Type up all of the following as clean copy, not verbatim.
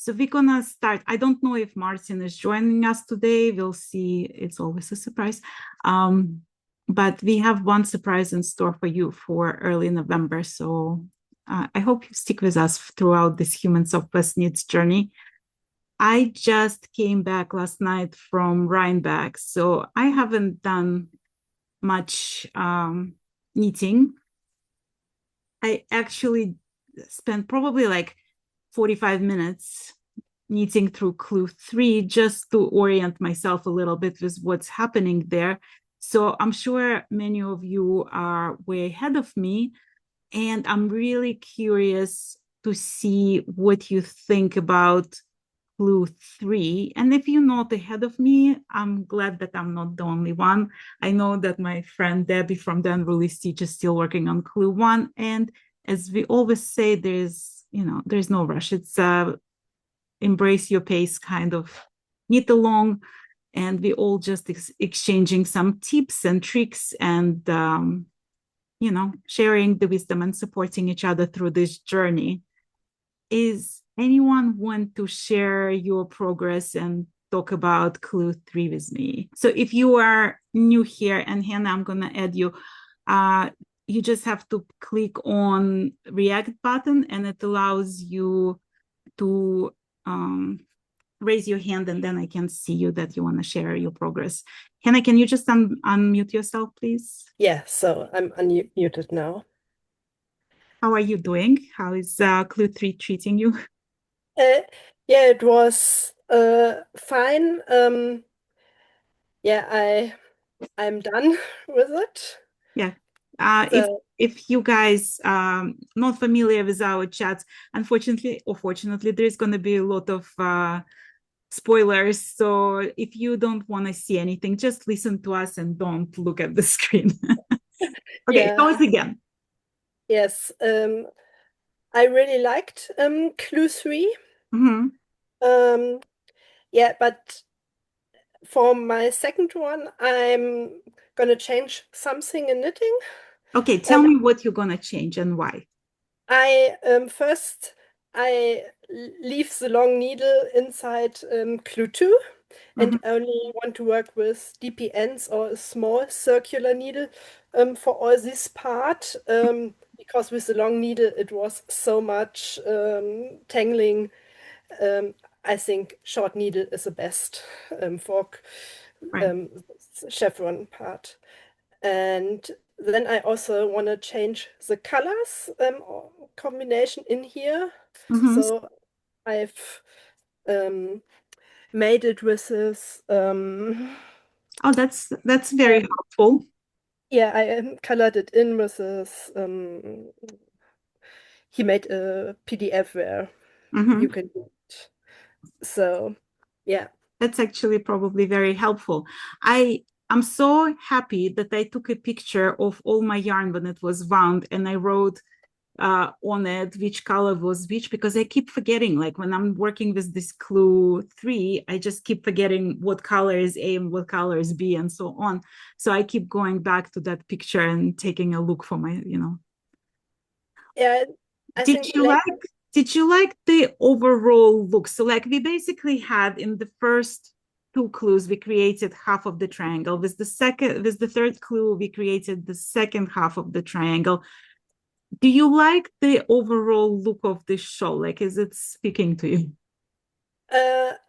So we're gonna start. I don't know if Martin is joining us today. We'll see. It's always a surprise. But we have one surprise in store for you for early November. So I hope you stick with us throughout this Humans of Westknits journey. I just came back last night from Rhinebeck, so I haven't done much knitting. I actually spent probably like 45 minutes knitting through clue 3 just to orient myself a little bit with what's happening there. So I'm sure many of you are way ahead of me, and I'm really curious to see what you think about clue 3. And if you're not ahead of me, I'm glad that I'm not the only one. I know that my friend Debbie from the Unreleased Teach is still working on clue 1. And as we always say, there's no rush. It's embrace your pace kind of knit along. And we all just exchanging some tips and tricks and, sharing the wisdom and supporting each other through this journey. Is anyone want to share your progress and talk about clue 3 with me? So if you are new here, and Hannah, I'm going to add you, you just have to click on React button, and it allows you to raise your hand, and then I can see you that you want to share your progress. Hannah, can you just unmute yourself, please? Yeah, so I'm unmuted now. How are you doing? How is clue 3 treating you? Yeah, it was fine. Yeah, I'm done with it. Yeah. If So if you guys not familiar with our chats, unfortunately or fortunately, there's going to be a lot of spoilers. So if you don't want to see anything, just listen to us and don't look at the screen. Okay, yeah, tell us again. yes. I really liked Clue 3. Mhm. Um, yeah, but for my second one, I'm gonna change something in knitting. Okay, tell Um, me what you're going to change and why. I first I leave the long needle inside Clue 2 and Mhm. only want to work with DP ends or a small circular needle for all this part because with the long needle it was so much tangling. Um, I think short needle is the best for Right. um, chevron part. And then I also want to change the colors or combination in here. Mhm. So I've um, made it with this. Oh, that's I, very helpful. yeah, I colored it in with this. He made a PDF where you Mhm. can do it. So yeah, That's actually probably very helpful. I'm so happy that I took a picture of all my yarn when it was wound, and I wrote on it which color was which, because I keep forgetting. Like when I'm working with this clue 3, I just keep forgetting what color is A and what color is B and so on. So I keep going back to that picture and taking a look for my. yeah. I Did think you later. like did you like the overall look? So like we basically had in the first 2 clues, we created half of the triangle. With the third clue, we created the second half of the triangle. Do you like the overall look of this show? Like, is it speaking to you?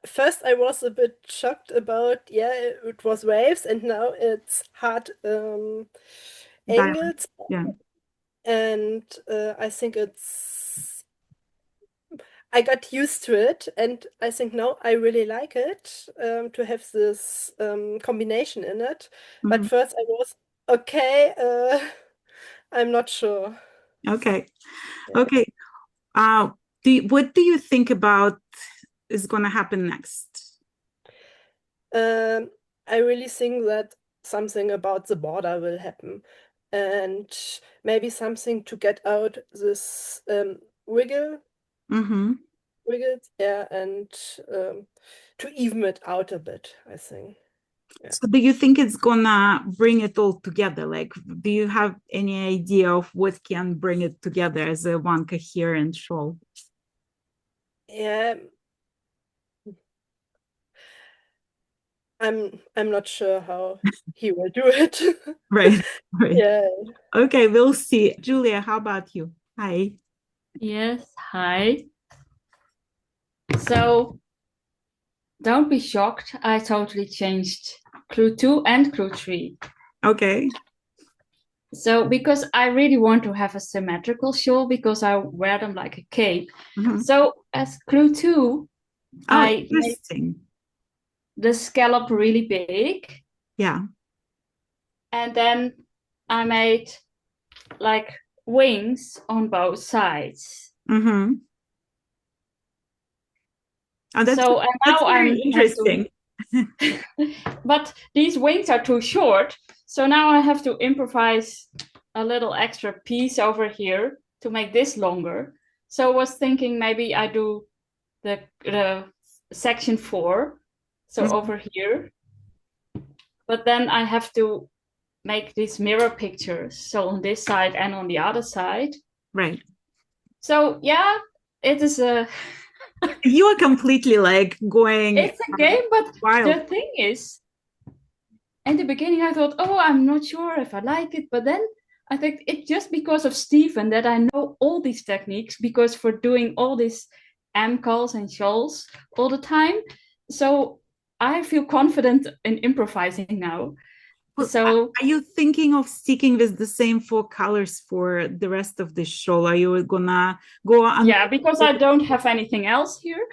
First, I was a bit shocked about, yeah, it was waves, and now it's hard Diamond. angles. Yeah. And I think I got used to it, and I think now I really like it to have this combination in it. But Mhm. first, I was okay, I'm not sure. Okay. Yeah. Okay. Uh, what do you think about is going to happen next? Um, I really think that something about the border will happen, and maybe something to get out this Mm-hmm. wiggles, yeah, and to even it out a bit, I think. Yeah. So do you think it's gonna bring it all together? Like, do you have any idea of what can bring it together as a one coherent show? Yeah, I'm not sure how he will do it. Right, right. Yeah. Okay, we'll see. Julia, how about you? Hi. Yes, hi. So don't be shocked. I totally changed clue 2 and clue 3. Okay. So because I really want to have a symmetrical shawl because I wear them like a cape. Mhm. So as clue 2, Oh, I made interesting. the scallop really big. Yeah. And then I made like wings on both sides. Mm-hmm. Oh, So and that's now very I have to, interesting. but these wings are too short. So now I have to improvise a little extra piece over here to make this longer. So I was thinking maybe I do the section 4, so Mhm. over here. But then I have to make these mirror pictures, so on this side and on the other side. Right. So yeah, it is a You are completely like going it's a game, but wild. the thing is, in the beginning I thought, oh, I'm not sure if I like it, but then I think it's just because of Stephen that I know all these techniques, because for doing all these MKALs and shawls all the time. So I feel confident in improvising now. Well, So are you thinking of sticking with the same 4 colors for the rest of the show? Are you gonna go on? yeah, because I don't have anything else here.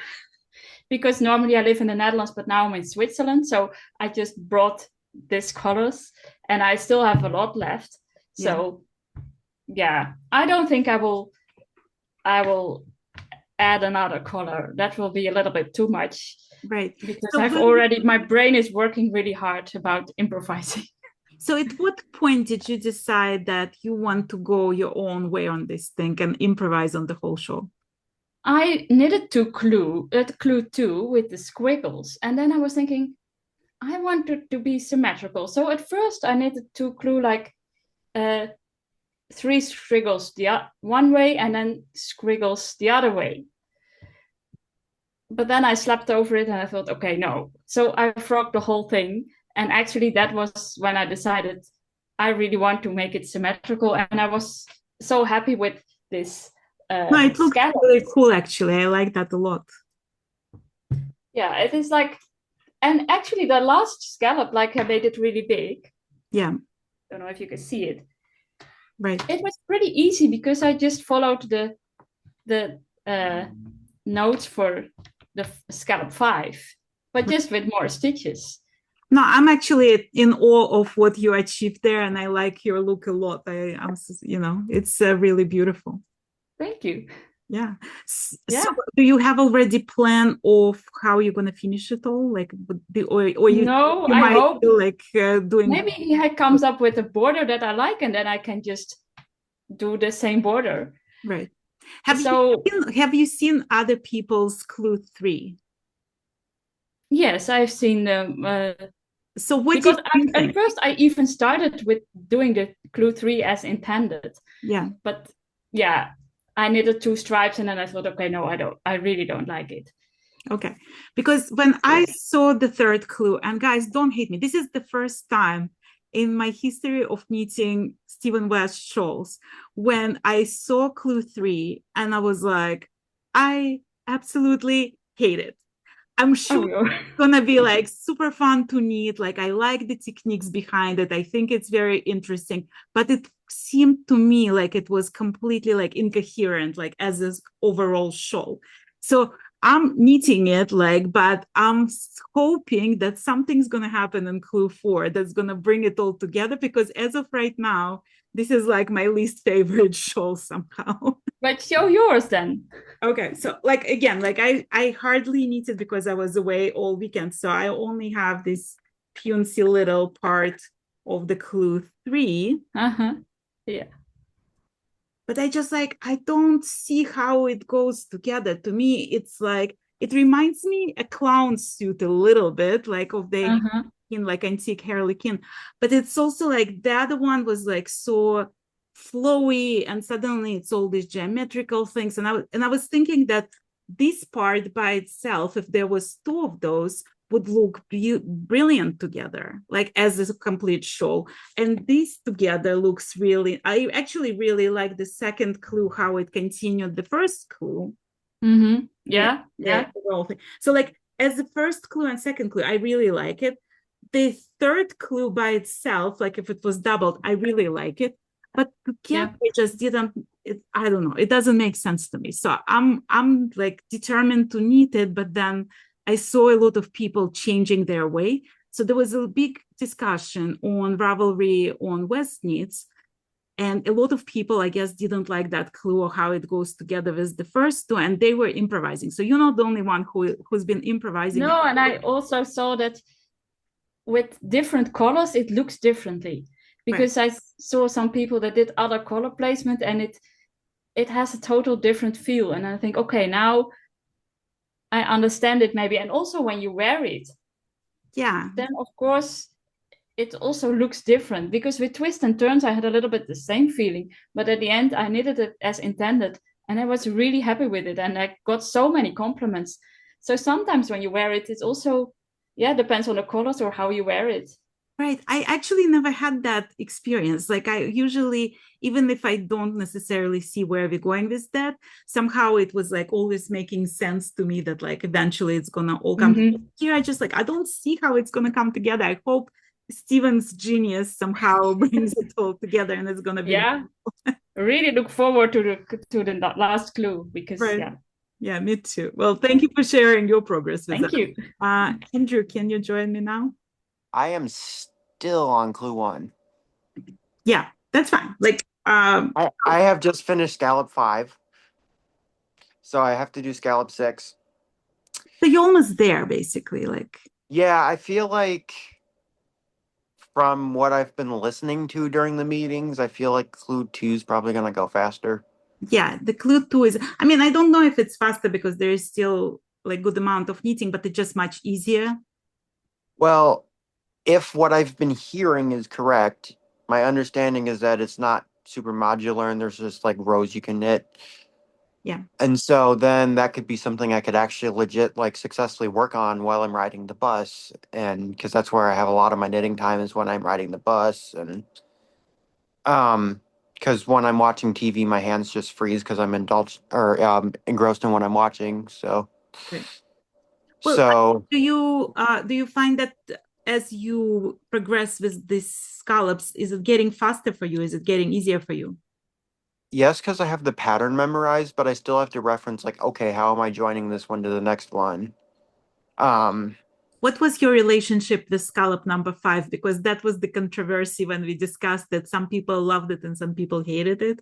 Because normally I live in the Netherlands, but now I'm in Switzerland. So I just brought these colors and I still have a lot left. So yeah, I don't think I will add another color. That will be a little bit too much. Right. Because So my brain is working really hard about improvising. So at what point did you decide that you want to go your own way on this thing and improvise on the whole show? I knitted to clue 2 with the squiggles. And then I was thinking, I wanted to be symmetrical. So at first I knitted to clue like 3 squiggles one way and then squiggles the other way. But then I slept over it and I thought, okay, no. So I frogged the whole thing. And actually, that was when I decided I really want to make it symmetrical. And I was so happy with this No, it looks scallop. really cool, actually. I like that a lot. Yeah, it is like, and actually, the last scallop, like I made it really big. Yeah. Don't know if you can see it. Right. It was pretty easy because I just followed the notes for the scallop 5, but just with more stitches. No, I'm actually in awe of what you achieved there, and I like your look a lot. It's really beautiful. Thank you. Yeah. Yeah. So, do you have already plan of how you're gonna finish it all? Like, or you? No, you I might hope feel like doing. maybe he comes up with a border that I like, and then I can just do the same border. Right. Have you seen other people's clue 3? Yes, I've seen them. So what because did you think? At first I even started with doing the clue 3 as intended. Yeah. But yeah, I knitted 2 stripes and then I thought, okay, no, I really don't like it. Okay. Because when I saw the 3rd clue, and guys, don't hate me, this is the first time in my history of knitting Stephen West shawls when I saw clue 3 and I was like, I absolutely hate it. I'm sure it's gonna be like super fun to knit. Like, I like the techniques behind it. I think it's very interesting, but it seemed to me like it was completely like incoherent, like as this overall shawl. So I'm knitting it, like, but I'm hoping that something's gonna happen in clue 4 that's gonna bring it all together, because as of right now, this is like my least favorite shawl somehow. But show yours then. Okay, so like again, like I hardly knitted because I was away all weekend, so I only have this puny little part of the clue 3. Yeah. But I don't see how it goes together. To me, it's like it reminds me a clown suit a little bit, like of the in like antique harlequin, but it's also like the other one was like so flowy, and suddenly it's all these geometrical things, and I was thinking that this part by itself, if there was 2 of those, would look brilliant together, like as a complete show. And this together looks really, I actually really like the second clue, how it continued the first clue. Mm-hmm. Yeah. So like as the first clue and second clue, I really like it. The third clue by itself, like if it was doubled, I really like it. But together, it just didn't. I don't know. It doesn't make sense to me. So I'm like determined to knit it, but then I saw a lot of people changing their way. So there was a big discussion on Ravelry on Westknits, and a lot of people, I guess, didn't like that clue or how it goes together with the first two, and they were improvising. So you're not the only one who's been improvising. No, and I also saw that with different colors, it looks differently. Because I saw some people that did other color placement, and it has a total different feel. And I think, okay, now I understand it maybe. And also when you wear it, then of course it also looks different, because with twists and turns I had a little bit the same feeling, but at the end I knitted it as intended, and I was really happy with it, and I got so many compliments. So sometimes when you wear it, it's also, depends on the colors or how you wear it. Right. I actually never had that experience. Like I usually, even if I don't necessarily see where we're going with that, somehow it was like always making sense to me that like eventually it's gonna all come together. Here. I just like, I don't see how it's gonna come together. I hope Steven's genius somehow brings it all together, and it's gonna be really look forward to the last clue, because yeah, me too. Well, thank you for sharing your progress with us. Thank you. Andrew, can you join me now? I am still on clue 1. Yeah, that's fine. Like I have just finished scallop 5, so I have to do scallop 6. So you're almost there, basically. Like, yeah, I feel like from what I've been listening to during the meetings, I feel like clue 2 is probably going to go faster. Yeah, the clue 2 is, I mean, I don't know if it's faster because there is still like good amount of knitting, but it's just much easier. Well, if what I've been hearing is correct, my understanding is that it's not super modular and there's just like rows you can knit. Yeah. And so then that could be something I could actually legit like successfully work on while I'm riding the bus. And because that's where I have a lot of my knitting time, is when I'm riding the bus. And because when I'm watching TV, my hands just freeze because I'm engrossed in what I'm watching. So well, do you find that as you progress with these scallops, is it getting faster for you? Is it getting easier for you? Yes, because I have the pattern memorized, but I still have to reference like, okay, how am I joining this one to the next one? What was your relationship with scallop number 5? Because that was the controversy when we discussed that some people loved it and some people hated it.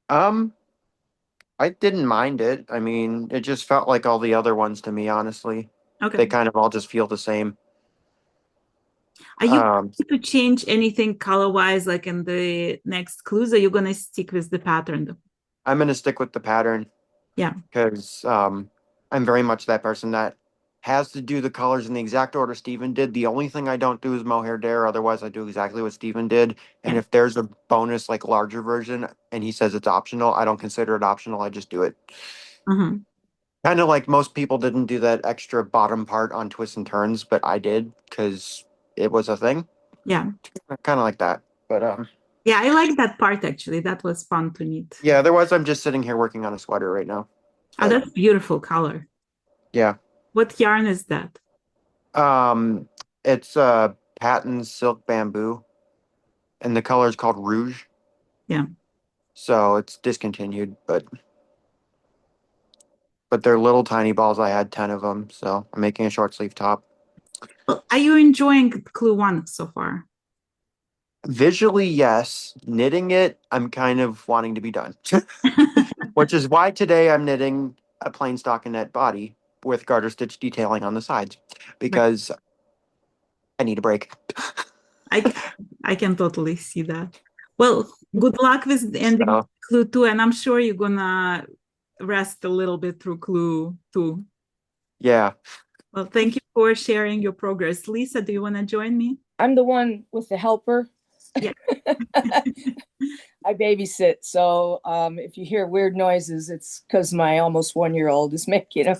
I didn't mind it. I mean, it just felt like all the other ones to me, honestly. Okay. They kind of all just feel the same. Are you going to change anything color-wise, like in the next clues, or are you going to stick with the pattern? I'm going to stick with the pattern. Yeah. Because I'm very much that person that has to do the colors in the exact order Steven did. The only thing I don't do is mohair dare. Otherwise, I do exactly what Steven did. And if there's a bonus, like larger version, and he says it's optional, I don't consider it optional. I just do it. Kind of like most people didn't do that extra bottom part on twists and turns, but I did because it was a thing. Yeah. Kind of like that. But yeah, I like that part actually. That was fun to knit. Yeah, otherwise I'm just sitting here working on a sweater right now. Oh, that's beautiful color. Yeah. What yarn is that? It's patent silk bamboo, and the color is called Rouge. Yeah. So it's discontinued, but they're little tiny balls. I had 10 of them, so I'm making a short sleeve top. Well, are you enjoying clue 1 so far? Visually, yes. Knitting it, I'm kind of wanting to be done. Which is why today I'm knitting a plain stockinette body with garter stitch detailing on the sides, because I need a break. I can totally see that. Well, good luck with ending clue 2, and I'm sure you're gonna rest a little bit through clue 2. Yeah. Well, thank you for sharing your progress. Lisa, do you want to join me? I'm the one with the helper. Yeah. I babysit, so if you hear weird noises, it's because my almost 1-year-old is making them.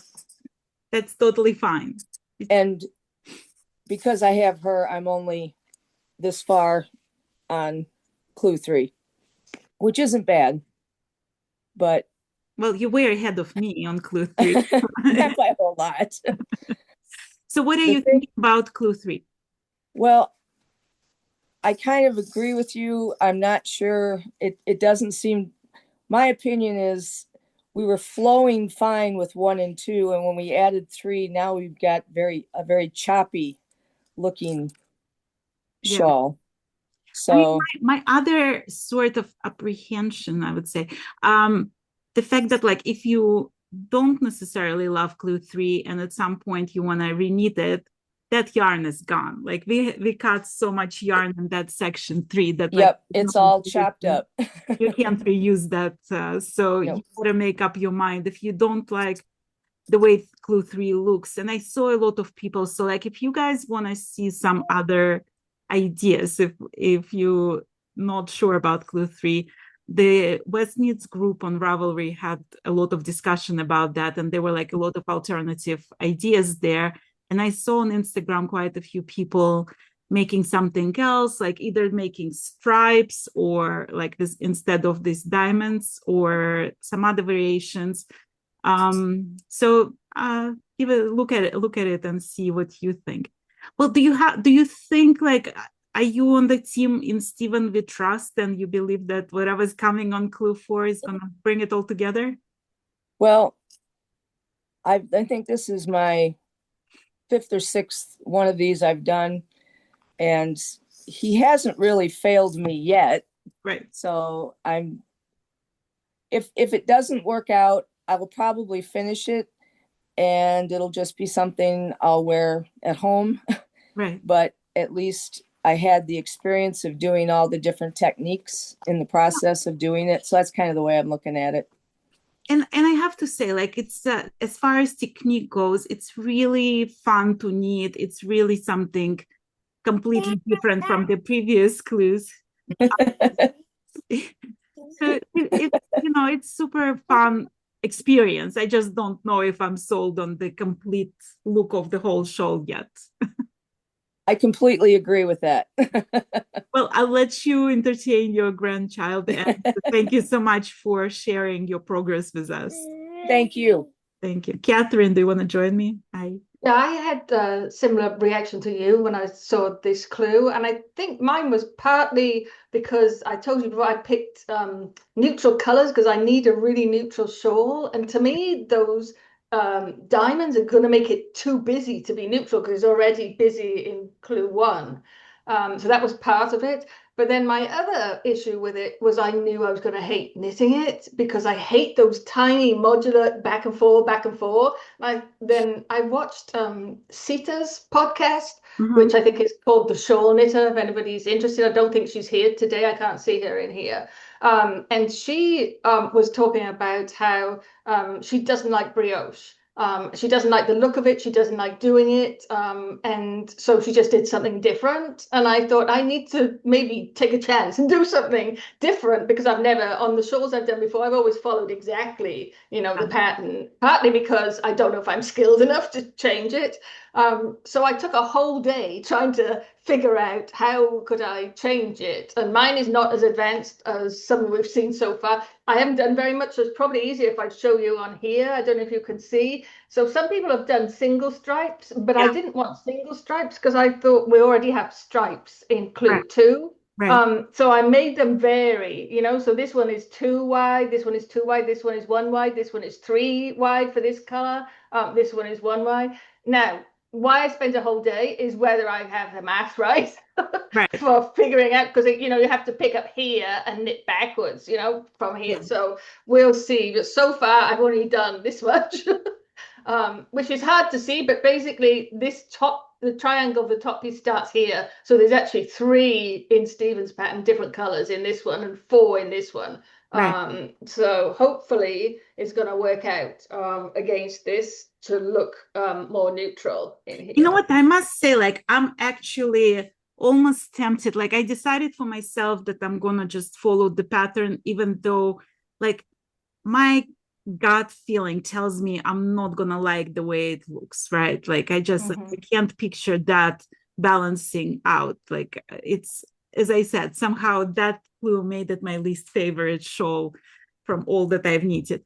That's totally fine. And because I have her, I'm only this far on clue 3, which isn't bad, but Well, you were ahead of me on clue 3. not by a whole lot. So what are you thinking about clue 3? Well, I kind of agree with you. I'm not sure. It doesn't seem, my opinion is we were flowing fine with 1 and 2. And when we added 3, now we've got a very choppy looking shawl. So I mean, my other sort of apprehension, I would say, the fact that like if you don't necessarily love clue 3 and at some point you want to reknit it, that yarn is gone. Like we cut so much yarn in that section 3 that yep, it's all chopped up. You can't reuse that. So you gotta make up your mind if you don't like the way clue 3 looks. And I saw a lot of people. So like if you guys want to see some other ideas, if you're not sure about clue 3, the Westknits group on Ravelry had a lot of discussion about that, and there were like a lot of alternative ideas there. And I saw on Instagram quite a few people making something else, like either making stripes or like this instead of these diamonds or some other variations. So give a look at it and see what you think. Well, do you think like, are you on the team in Stephen we trust and you believe that whatever's coming on clue 4 is going to bring it all together? Well, I think this is my 5th or 6th one of these I've done, and he hasn't really failed me yet. Right. So if it doesn't work out, I will probably finish it and it'll just be something I'll wear at home. Right. But at least I had the experience of doing all the different techniques in the process of doing it. So that's kind of the way I'm looking at it. And I have to say, like, it's as far as technique goes, it's really fun to knit. It's really something completely different from the previous clues. So it's super fun experience. I just don't know if I'm sold on the complete look of the whole show yet. I completely agree with that. Well, I'll let you entertain your grandchild, and thank you so much for sharing your progress with us. Thank you. Thank you. Catherine, do you want to join me? Hi. Yeah, I had a similar reaction to you when I saw this clue, and I think mine was partly because I told you before I picked neutral colors because I need a really neutral shawl, and to me those diamonds are going to make it too busy to be neutral because it's already busy in clue 1. So that was part of it. But then my other issue with it was I knew I was going to hate knitting it because I hate those tiny modular back and forth, back and forth. Then I watched Sita's podcast, which I think is called The Shawl Knitter, if anybody's interested. I don't think she's here today. I can't see her in here. And she was talking about how she doesn't like brioche. She doesn't like the look of it. She doesn't like doing it. And so she just did something different. And I thought I need to maybe take a chance and do something different because I've never, on the shawls I've done before, I've always followed exactly, the pattern, partly because I don't know if I'm skilled enough to change it. So I took a whole day trying to figure out how could I change it. And mine is not as advanced as some we've seen so far. I haven't done very much, so it's probably easier if I show you on here. I don't know if you can see. So some people have done single stripes, but I didn't want single stripes because I thought we already have stripes in clue 2. Right. So I made them vary, so this one is 2 wide, this one is 2 wide, this one is 1 wide, this one is 3 wide for this color, this one is 1 wide. Now, why I spent a whole day is whether I have the math right, for figuring out, because you have to pick up here and knit backwards, from here. So we'll see. But so far I've only done this much, which is hard to see. But basically, the triangle of the top piece starts here. So there's actually 3 in Stephen's pattern, different colors in this one, and 4 in this one. Right. So hopefully it's going to work out against this to look more neutral in here. You know what? I must say, like, I'm actually almost tempted. Like, I decided for myself that I'm going to just follow the pattern, even though, like, my gut feeling tells me I'm not gonna like the way it looks, right? Like I can't picture that balancing out. Like it's, as I said, somehow that clue made it my least favorite show from all that I've knitted.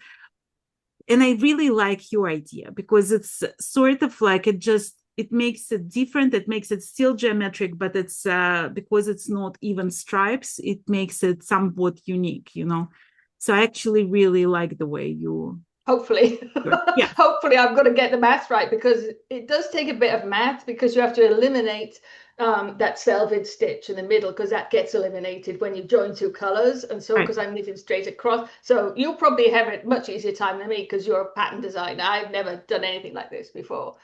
And I really like your idea because it's sort of like it makes it different. It makes it still geometric, but it's because it's not even stripes, it makes it somewhat unique, you know. So I actually really like the way you. Hopefully, yeah. Hopefully I'm going to get the math right, because it does take a bit of math, because you have to eliminate that selvage stitch in the middle, because that gets eliminated when you join two colors. And so, because I'm knitting straight across, so you'll probably have a much easier time than me because you're a pattern designer. I've never done anything like this before.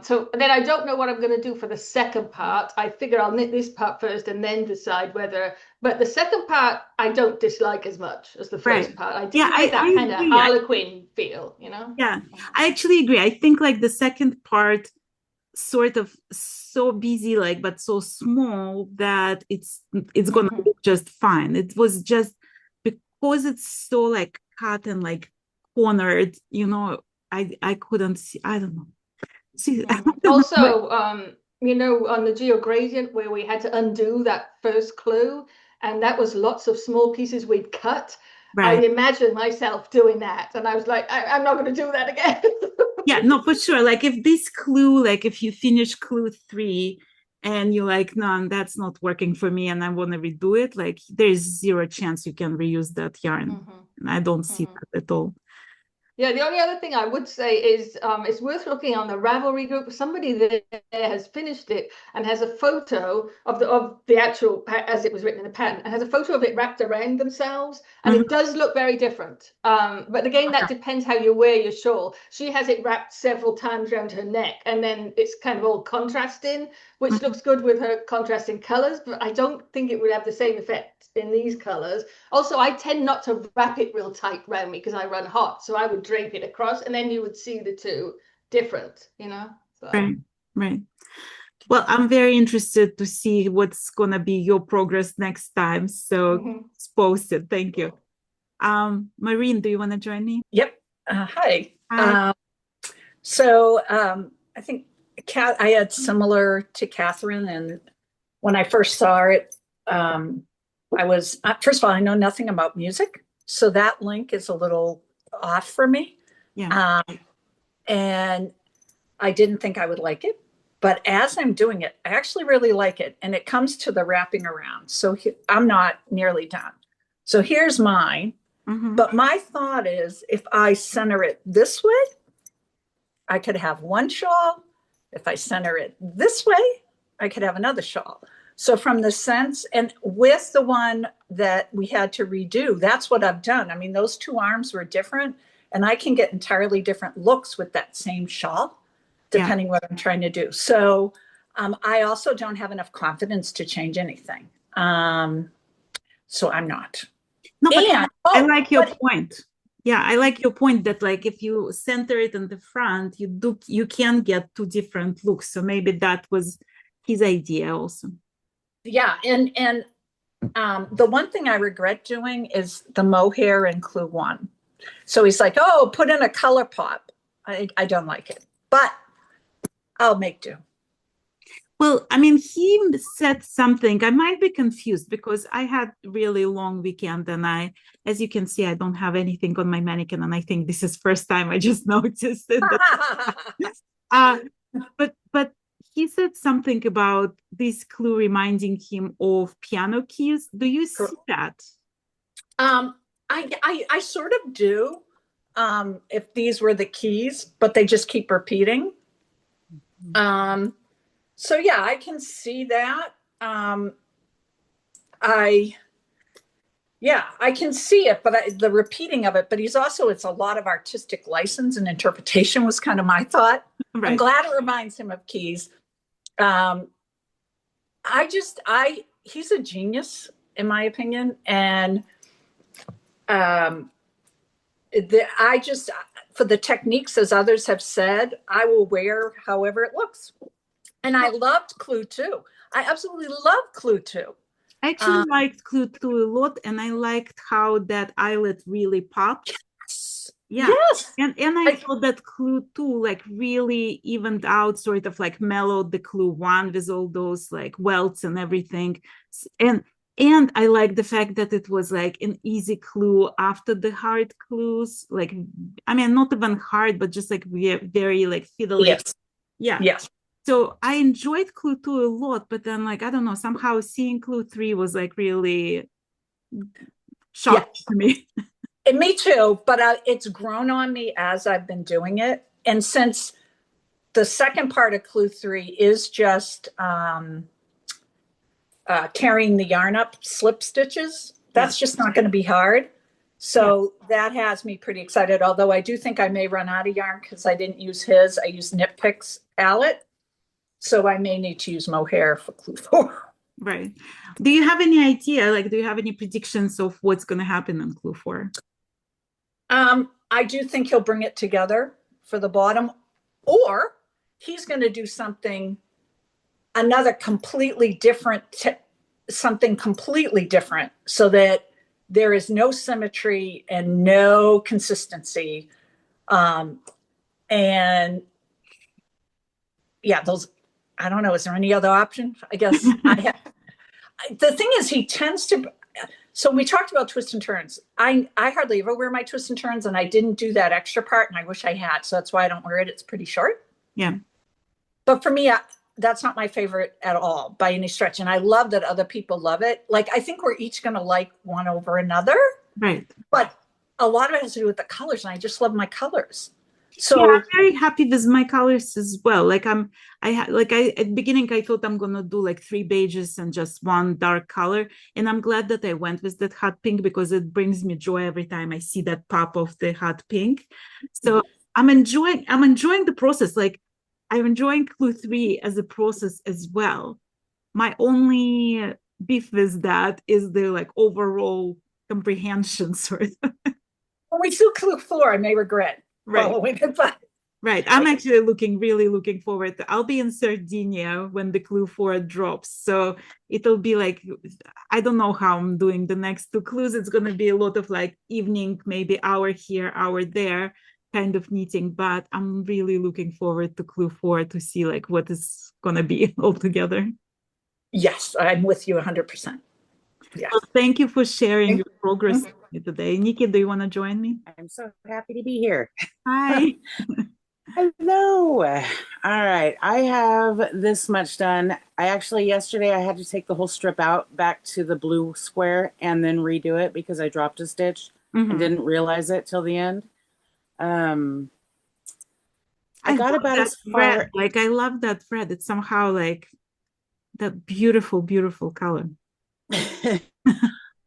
So then I don't know what I'm going to do for the second part. I figure I'll knit this part first and then decide whether. But the second part I don't dislike as much as the first part. I do like that kind of Harlequin feel, you know? Yeah, I actually agree. I think like the second part sort of so busy, like, but so small that it's gonna look just fine. It was just because it's so like cut and like cornered, you know, I couldn't see, I don't know. See, also, you know, on the geo gradient where we had to undo that first clue, and that was lots of small pieces we'd cut. I imagine myself doing that, and I was like, I'm not going to do that again. Yeah, no, for sure. Like if this clue, like if you finish clue 3 and you're like, no, that's not working for me and I want to redo it, like there's zero chance you can reuse that yarn. And I don't see that at all. Yeah, the only other thing I would say is it's worth looking on the Ravelry group. Somebody there has finished it and has a photo of the actual, as it was written in the pattern, and has a photo of it wrapped around themselves, and it does look very different. But again, that depends how you wear your shawl. She has it wrapped several times around her neck, and then it's kind of all contrasting, which looks good with her contrasting colors, but I don't think it would have the same effect in these colors. Also, I tend not to wrap it real tight around me because I run hot, so I would drape it across, and then you would see the two different, you know. So. Right. Well, I'm very interested to see what's gonna be your progress next time. So it's posted. Thank you. Maureen, do you want to join me? Yep. Hi. So I think I had similar to Catherine, and when I first saw it, I was, first of all, I know nothing about music, so that link is a little off for me. Yeah. And I didn't think I would like it, but as I'm doing it, I actually really like it. And it comes to the wrapping around. So I'm not nearly done. So here's mine. But my thought is, if I center it this way, I could have one shawl. If I center it this way, I could have another shawl. So from the sense, and with the one that we had to redo, that's what I've done. I mean, those two arms were different, and I can get entirely different looks with that same shawl, depending what I'm trying to do. So I also don't have enough confidence to change anything. So I'm not. No, but I like your point. Yeah, I like your point that like if you center it in the front, you can get two different looks. So maybe that was his idea also. Yeah, and the one thing I regret doing is the mohair in clue 1. So he's like, oh, put in a color pop. I don't like it, but I'll make do. Well, I mean, he said something. I might be confused because I had really long weekend, and as you can see, I don't have anything on my mannequin, and I think this is first time I just noticed it. But he said something about this clue reminding him of piano keys. Do you see that? I sort of do. If these were the keys, but they just keep repeating. So yeah, I can see that. I can see it, but the repeating of it, but it's a lot of artistic license and interpretation was kind of my thought. Right. I'm glad it reminds him of keys. He's a genius in my opinion. And for the techniques, as others have said, I will wear however it looks. And I loved clue 2. I absolutely loved clue 2. I actually liked clue 2 a lot, and I liked how that eyelet really popped. Yeah. Yes. And I thought that clue 2 like really evened out, sort of like mellowed the clue 1 with all those like welts and everything. And I like the fact that it was like an easy clue after the hard clues. Like, I mean, not even hard, but just like very like fiddly. Yes. Yeah. Yes. So I enjoyed clue 2 a lot, but then like, I don't know, somehow seeing clue 3 was like really shocking to me. And me too, but it's grown on me as I've been doing it. And since the second part of clue 3 is just tearing the yarn up, slip stitches, that's just not going to be hard. So that has me pretty excited, although I do think I may run out of yarn because I didn't use his. I used Knit Picks Eyelet. So I may need to use mohair for clue 4. Right. Do you have any idea, like, do you have any predictions of what's going to happen in clue 4? I do think he'll bring it together for the bottom, or he's going to do another completely different, something completely different, so that there is no symmetry and no consistency. And yeah, those, I don't know, is there any other option? I guess the thing is, he tends to, so we talked about twists and turns. I hardly ever wear my twists and turns, and I didn't do that extra part, and I wish I had. So that's why I don't wear it. It's pretty short. Yeah. But for me, that's not my favorite at all by any stretch. And I love that other people love it. Like, I think we're each going to like one over another. Right. But a lot of it has to do with the colors, and I just love my colors. So yeah, I'm very happy with my colors as well. Like at the beginning I thought I'm gonna do like 3 beiges and just one dark color, and I'm glad that I went with that hot pink because it brings me joy every time I see that pop of the hot pink. So I'm enjoying the process. Like, I'm enjoying clue 3 as a process as well. My only beef with that is the like overall comprehension sort of. when we do clue 4, I may regret. Right. Right. I'm actually really looking forward to, I'll be in Sardinia when the clue 4 drops. So it'll be like, I don't know how I'm doing the next 2 clues. It's going to be a lot of like evening, maybe hour here, hour there kind of knitting, but I'm really looking forward to clue 4 to see like what is going to be all together. Yes, I'm with you 100%. Yeah. Well, thank you for sharing your progress with me today. Nikki, do you want to join me? I'm so happy to be here. Hi. Hello. All right. I have this much done. Yesterday I had to take the whole strip out back to the blue square and then redo it because I dropped a stitch and didn't realize it till the end. I got about as far. Like, I love that thread. It's somehow like that beautiful, beautiful color.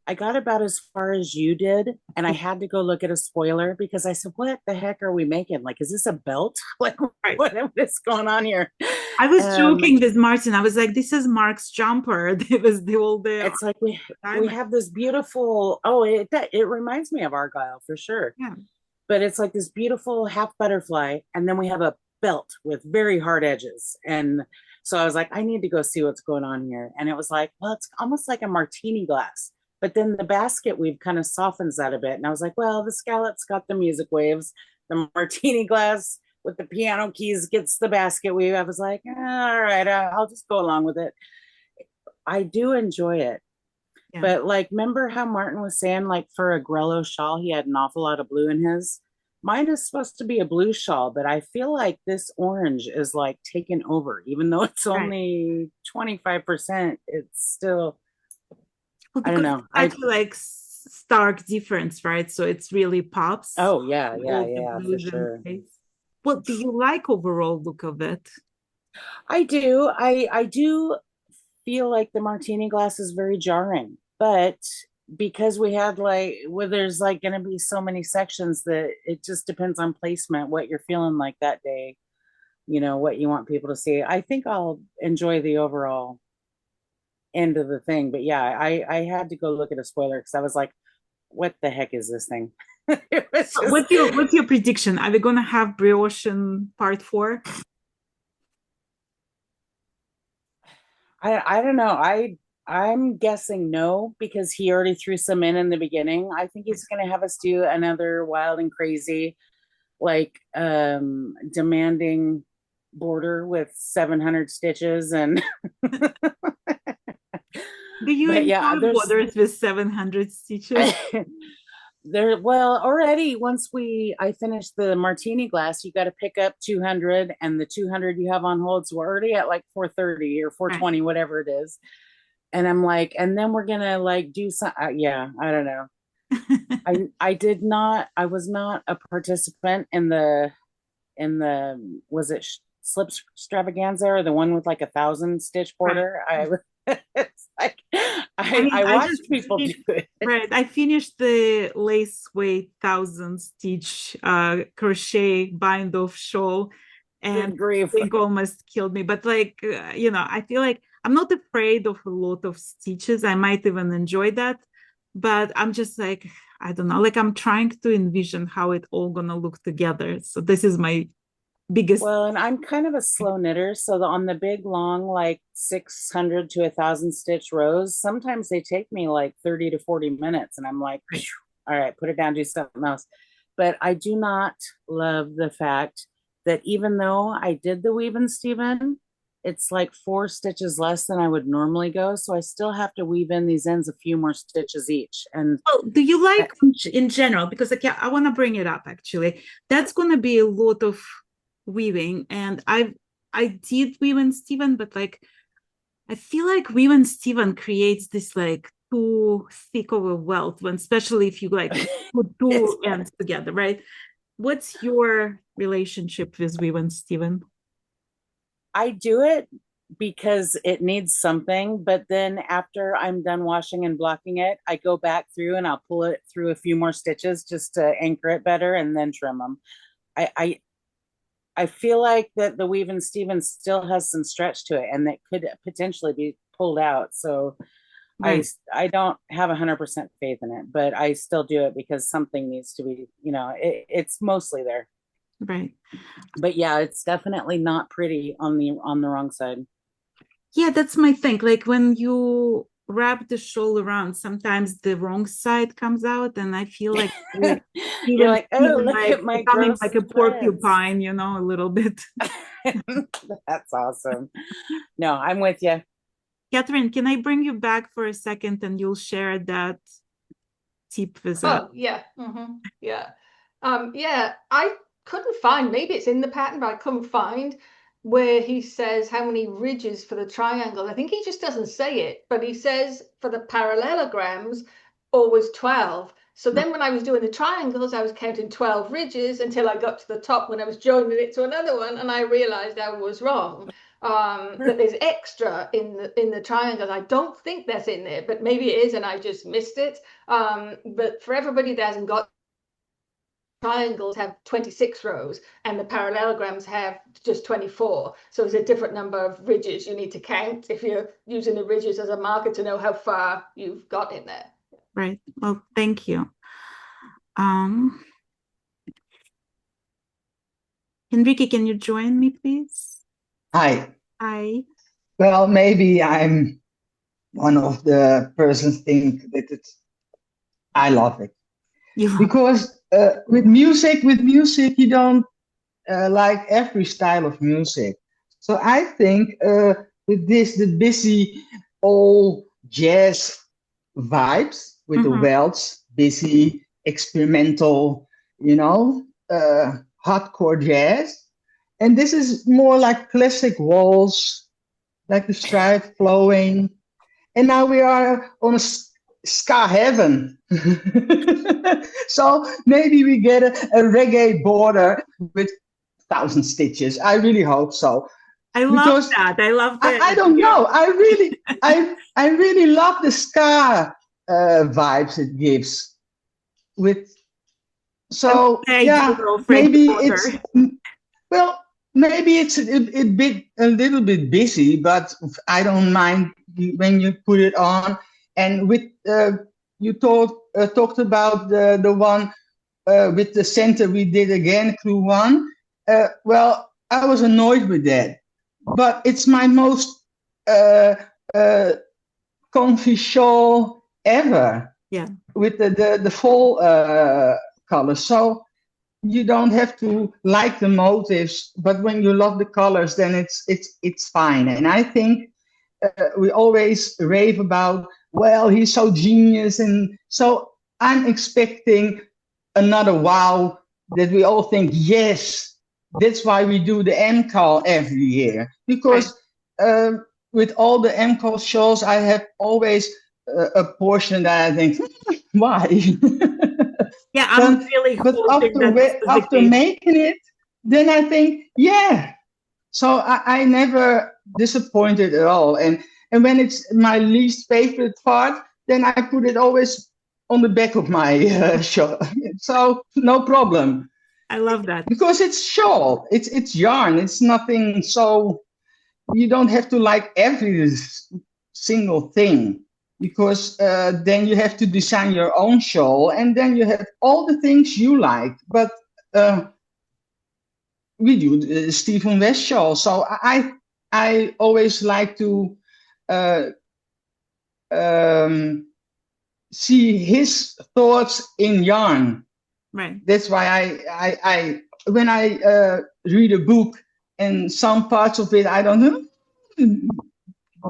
I got about as far as you did, and I had to go look at a spoiler because I said, what the heck are we making? Like, is this a belt? Like, what is going on here? I was joking with Martin. I was like, this is Mark's jumper. It was the old day. It's like we have this beautiful, it reminds me of Argyle for sure. Yeah. But it's like this beautiful half butterfly, and then we have a belt with very hard edges. And so I was like, I need to go see what's going on here. And it was like, well, it's almost like a martini glass. But then the basket weave kind of softens that a bit. And I was like, well, the scallop's got the music waves. The martini glass with the piano keys gets the basket weave. I was like, all right, I'll just go along with it. I do enjoy it. Yeah. But like, remember how Martin was saying, like, for a Grello shawl, he had an awful lot of blue in his? Mine is supposed to be a blue shawl, but I feel like this orange is like taken over. Even though it's only 25%, it's still... I don't know. I feel like stark difference, right? So it's really pops. Oh yeah, for sure. What do you like overall look of it? I do. I do feel like the martini glass is very jarring, but because we had there's like going to be so many sections that it just depends on placement, what you're feeling like that day, you know, what you want people to see. I think I'll enjoy the overall end of the thing, but yeah, I had to go look at a spoiler because I was like, what the heck is this thing? What's your prediction? Are we gonna have brioche in part 4? I don't know. I'm guessing no, because he already threw some in the beginning. I think he's going to have us do another wild and crazy, like demanding border with 700 stitches and Do you but yeah, enjoy there's borders with 700 stitches? there, well, already once I finished the martini glass, you got to pick up 200, and the 200 you have on hold, so we're already at like 430 or 420, right, whatever it is. And I'm like, and then we're gonna like do some, yeah, I don't know. I was not a participant in the was it slip extravaganza, or the one with like 1,000 stitch border? Right. It's like I watched people do it. Right. I finished the lace weight 1,000 stitch crochet bind off shawl, and I think almost killed me. But like I feel like I'm not afraid of a lot of stitches. I might even enjoy that, but I'm just like, I don't know, like I'm trying to envision how it all gonna look together. So this is my biggest. Well, and I'm kind of a slow knitter, so on the big long like 600 to 1,000 stitch rows, sometimes they take me like 30 to 40 minutes, and I'm like, all right, put it down, do something else. But I do not love the fact that even though I did the weave and Steven, it's like 4 stitches less than I would normally go, so I still have to weave in these ends a few more stitches each. And do you like in general, because like, I want to bring it up actually, that's going to be a lot of weaving, and I did weave and Steven, but like I feel like weave and Steven creates this like too thick of a welt, when especially if you like put two ends together, right? What's your relationship with weave and Steven? I do it because it needs something, but then after I'm done washing and blocking it, I go back through and I'll pull it through a few more stitches just to anchor it better, and then trim them. I feel like that the weave and Steven still has some stretch to it, and that could potentially be pulled out. So right. I don't have 100% faith in it, but I still do it because something needs to be, it's mostly there. Right. But yeah, it's definitely not pretty on the wrong side. Yeah, that's my thing. Like when you wrap the shawl around, sometimes the wrong side comes out, and I feel like you're like, oh, look at my becoming like a porcupine, a little bit. That's awesome. No, I'm with you. Catherine, can I bring you back for a second and you'll share that tip with us? Oh, yeah. Mm-hmm. Yeah. Yeah, I couldn't find, maybe it's in the pattern, but I couldn't find where he says how many ridges for the triangle. I think he just doesn't say it, but he says for the parallelograms, always 12. So then when I was doing the triangles, I was counting 12 ridges until I got to the top when I was joining it to another one, and I realized I was wrong. That there's extra in the triangles. I don't think that's in there, but maybe it is and I just missed it. But for everybody that hasn't got, triangles have 26 rows and the parallelograms have just 24. So it's a different number of ridges you need to count if you're using the ridges as a marker to know how far you've got in there. Right. Well, thank you. Enrique, can you join me, please? Hi. Hi. Well, maybe I'm one of the persons think that I love it. Because with music, you don't like every style of music. So I think with the busy old jazz vibes, with the welts, busy, experimental, hardcore jazz. And this is more like classic waltz, like the stripe flowing. And now we are on a ska heaven. So maybe we get a reggae border with 1,000 stitches. I really hope so. I love that. I love that. I don't know. I really love the ska vibes it gives. Maybe it's a little bit busy, but I don't mind when you put it on. And with you talked about the one with the center we did again, clue 1. Well, I was annoyed with that, but it's my most comfy shawl ever. Yeah. With the fall color. So you don't have to like the motifs, but when you love the colors, then it's fine. And I think we always rave about, well, he's so genius, and so I'm expecting another wow that we all think, yes, that's why we do the MKAL every year, because with all the MKAL shows, I have always a portion that I think, why? Yeah, I'm really but hoping that this is the after case. making it, then I think, yeah. So I never disappointed at all. And when it's my least favorite part, then I put it always on the back of my shawl. So no problem. I love that. Because it's shawl, it's yarn, it's nothing. So you don't have to like every single thing, because then you have to design your own shawl, and then you have all the things you like. But we do Stephen West shawl, so I always like to see his thoughts in yarn. Right. That's why I when I read a book and some parts of it I don't know,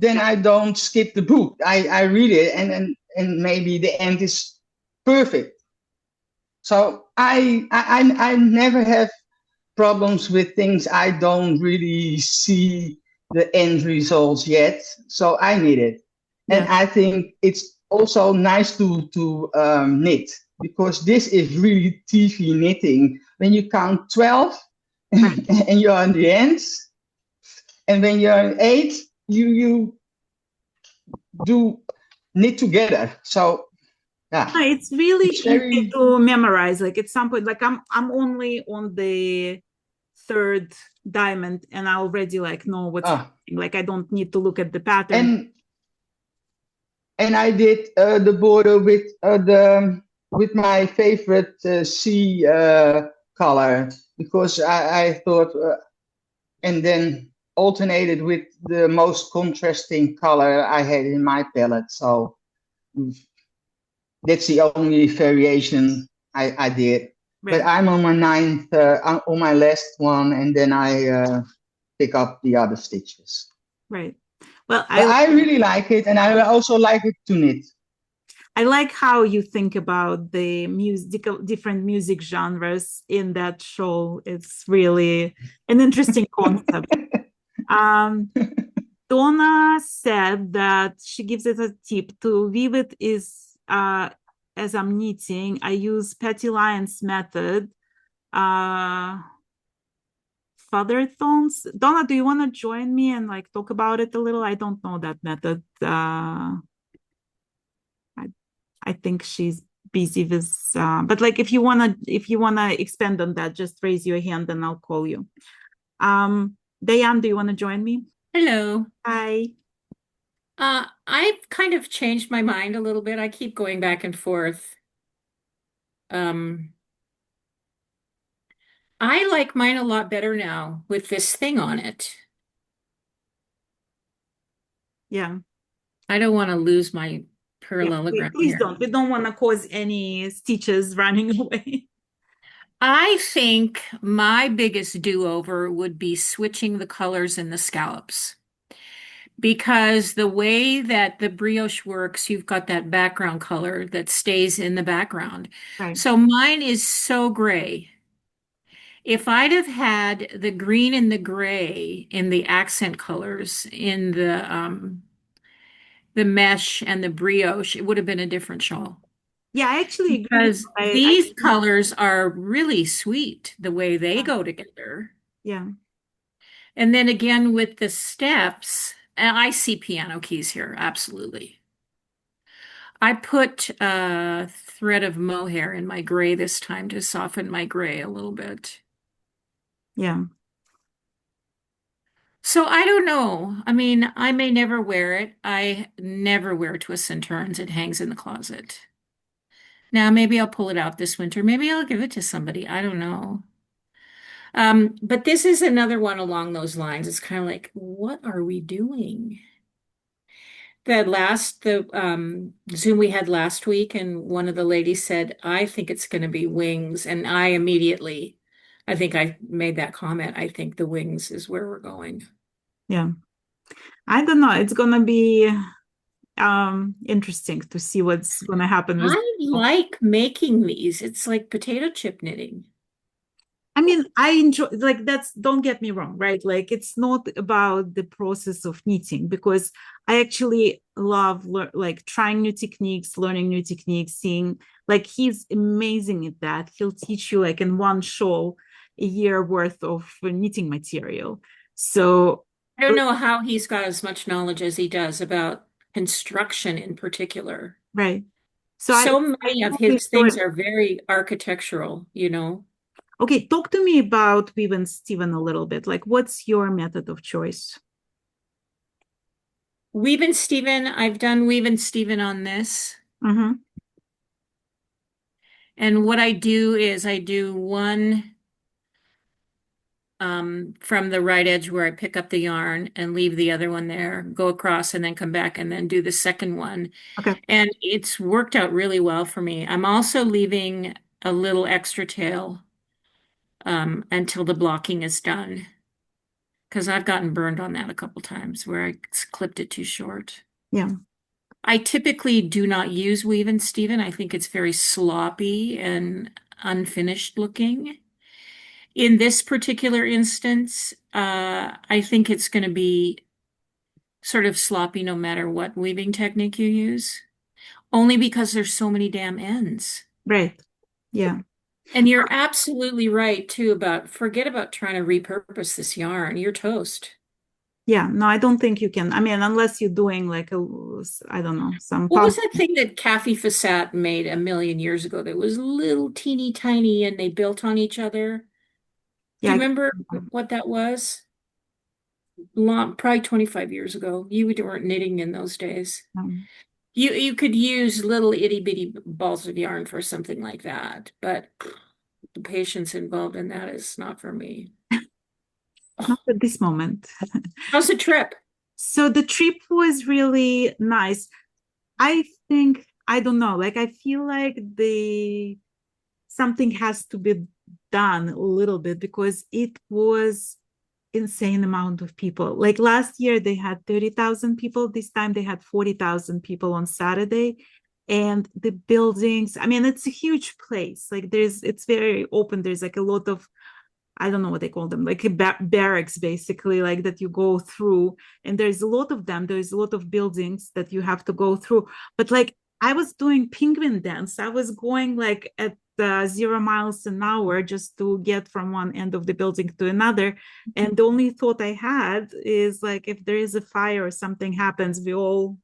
then I don't skip the book. I read it, and maybe the end is perfect. So I never have problems with things I don't really see the end results yet. So I need it. Yeah. And I think it's also nice to knit, because this is really TV knitting. When you count 12 and you're on the ends, and when you're on 8, you do knit together. So yeah, it's really it's very easy to memorize. Like at some point, like I'm only on the 3rd diamond, and I already like know what's happening. Like I don't need to look at the pattern. And I did the border with my favorite sea color, because I thought, and then alternated with the most contrasting color I had in my palette. So that's the only variation I did. Right. But I'm on my 9th, on my last one, and then I pick up the other stitches. Right. Well, I really like it, and I also like it to knit. I like how you think about the different music genres in that show. It's really an interesting concept. Donna said that she gives it a tip to weave it is as I'm knitting. I use Patty Lyons method. Feather thorns. Donna, do you want to join me and like talk about it a little? I don't know that method. I think she's busy with but like if you wanna expand on that, just raise your hand and I'll call you. Diane, do you want to join me? Hello. Hi. I've kind of changed my mind a little bit. I keep going back and forth. I like mine a lot better now with this thing on it. Yeah. I don't want to lose my parallelogram. Please here. don't. We don't want to cause any stitches running away. I think my biggest do-over would be switching the colors in the scallops. Because the way that the brioche works, you've got that background color that stays in the background. Right. So mine is so gray. If I'd have had the green and the gray in the accent colors in the mesh and the brioche, it would have been a different shawl. Yeah, I actually agree. Because these colors are really sweet, the way they go together. Yeah. And then again with the steps, and I see piano keys here, absolutely. I put a thread of mohair in my gray this time to soften my gray a little bit. Yeah. So I don't know. I mean, I may never wear it. I never wear twists and turns. It hangs in the closet. Now, maybe I'll pull it out this winter. Maybe I'll give it to somebody. I don't know. But this is another one along those lines. It's kind of like, what are we doing? the Zoom we had last week, and one of the ladies said, I think it's going to be wings. And I think I made that comment. I think the wings is where we're going. Yeah. I don't know. It's going to be interesting to see what's going to happen with. I like making these. It's like potato chip knitting. I mean, I enjoy, like, don't get me wrong, right? Like, it's not about the process of knitting, because I actually love like trying new techniques, learning new techniques, seeing, like, he's amazing at that. He'll teach you like in one shawl a year worth of knitting material. So I don't know how he's got as much knowledge as he does about construction in particular. right. So many of his things are very architectural, you know. Okay, talk to me about Weave and Steven a little bit. Like, what's your method of choice? Weave and Steven, I've done Weave and Steven on this. Mm-hmm. And what I do is I do one from the right edge where I pick up the yarn and leave the other one there, go across and then come back and then do the second one. Okay. And it's worked out really well for me. I'm also leaving a little extra tail until the blocking is done, because I've gotten burned on that a couple times where I clipped it too short. Yeah. I typically do not use Weave and Steven. I think it's very sloppy and unfinished looking. In this particular instance, I think it's going to be sort of sloppy no matter what weaving technique you use, only because there's so many damn ends. Right. Yeah. And you're absolutely right too forget about trying to repurpose this yarn. You're toast. Yeah, no, I don't think you can. I mean, unless you're doing like I don't know, some. What was that thing that Kathy Fassat made a million years ago that was little teeny tiny and they built on each other? Do you remember what that was? Probably 25 years ago. You weren't knitting in those days. You could use little itty bitty balls of yarn for something like that, but the patience involved in that is not for me. Not at this moment. How's the trip? So the trip was really nice. I think, I don't know, like I feel like something has to be done a little bit, because it was insane amount of people. Like last year they had 30,000 people. This time they had 40,000 people on Saturday. And the buildings, I mean, it's a huge place. Like it's very open. There's like a lot of, I don't know what they call them, like barracks, basically, like that you go through. And there's a lot of them. There's a lot of buildings that you have to go through. But like I was doing penguin dance. I was going like at 0 miles an hour just to get from one end of the building to another. And the only thought I had is like, if there is a fire or something happens, we all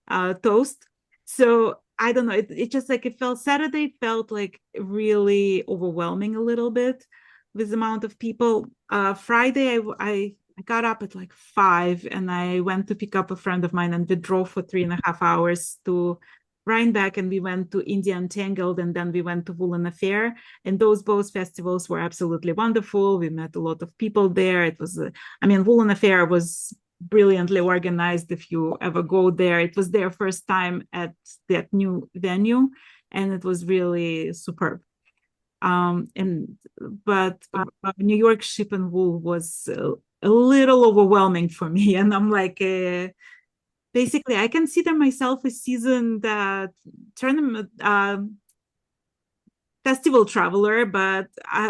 toast. So I don't know. It just like Saturday felt like really overwhelming a little bit with the amount of people. Friday, I got up at like 5 and I went to pick up a friend of mine, and we drove for 3.5 hours to Rhinebeck, and we went to India Untangled, and then we went to Woolen Affair. And those both festivals were absolutely wonderful. We met a lot of people there. It was, Woolen Affair was brilliantly organized. If you ever go there, it was their first time at that new venue, and it was really superb. But New York Ship and Wool was a little overwhelming for me, and I'm like, basically, I consider myself a seasoned tournament festival traveler, but